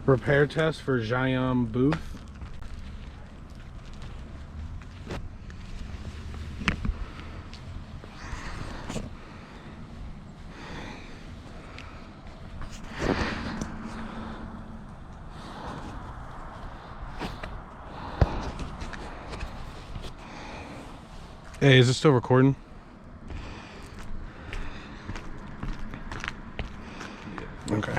Repair test for Xiaom Booth. Hey, is it still recording? Okay.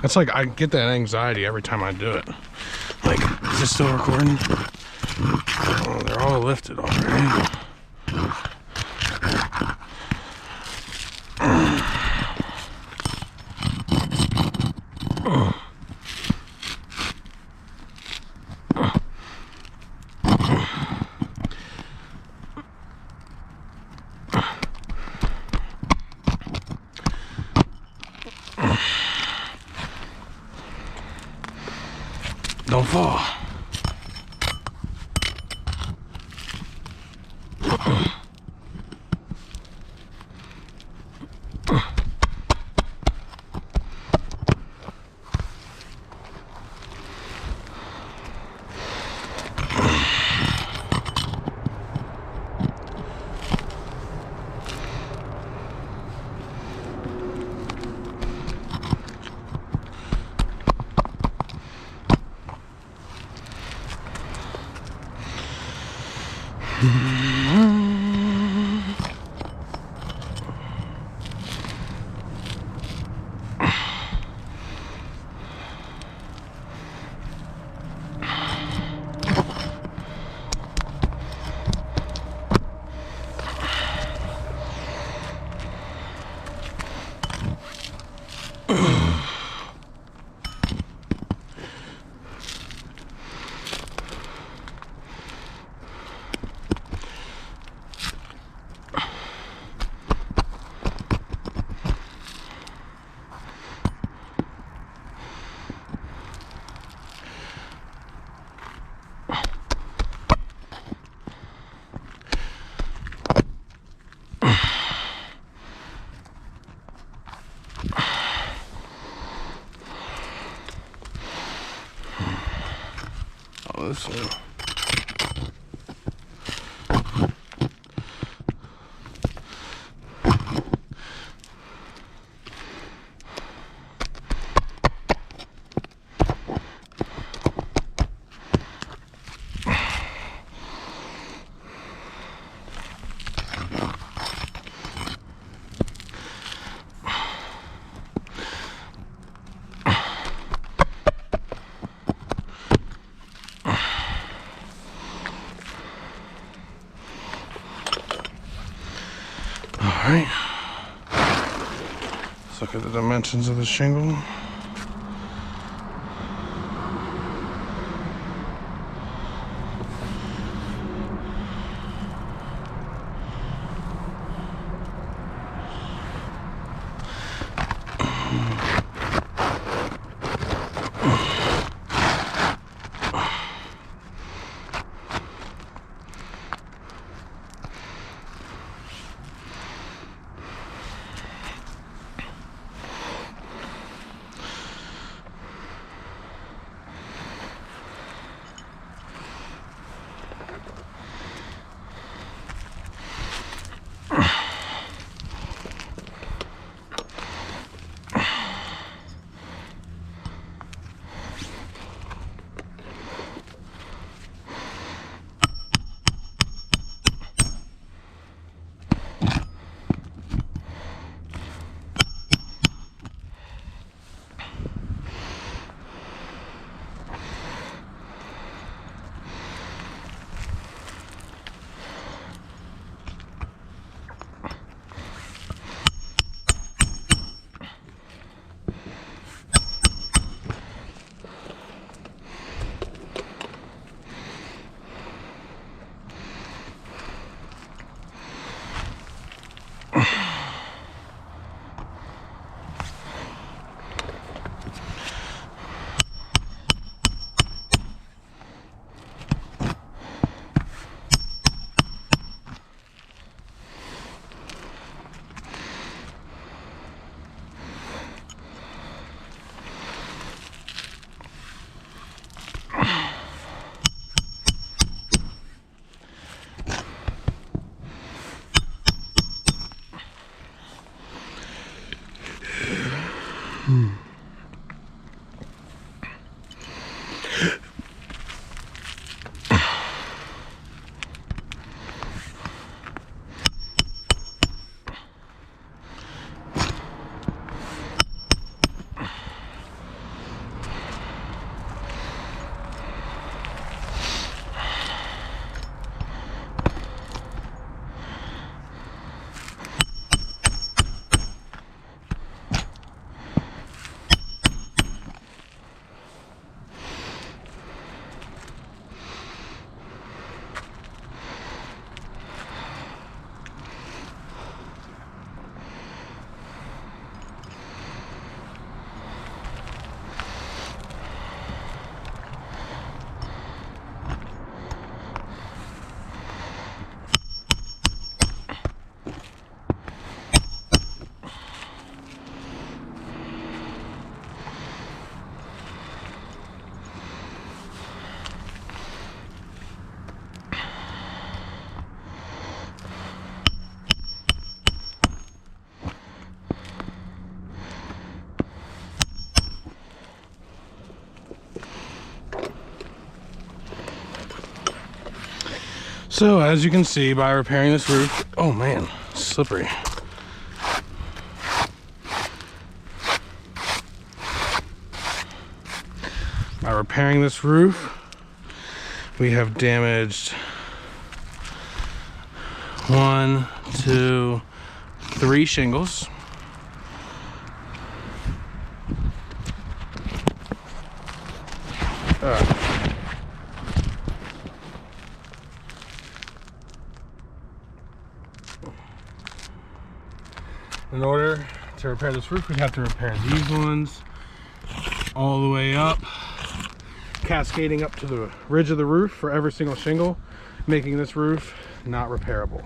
It's like I get that anxiety every time I do it. Like, is it still recording? Oh, they're all lifted already. Don't fall. Oh, this one. Alright, let's look at the dimensions of the shingle. So as you can see, by repairing this roof, oh man, slippery. By repairing this roof, we have damaged 1, 2, 3 shingles. In order to repair this roof, we have to repair these ones all the way up, cascading up to the ridge of the roof for every single shingle, making this roof not repairable.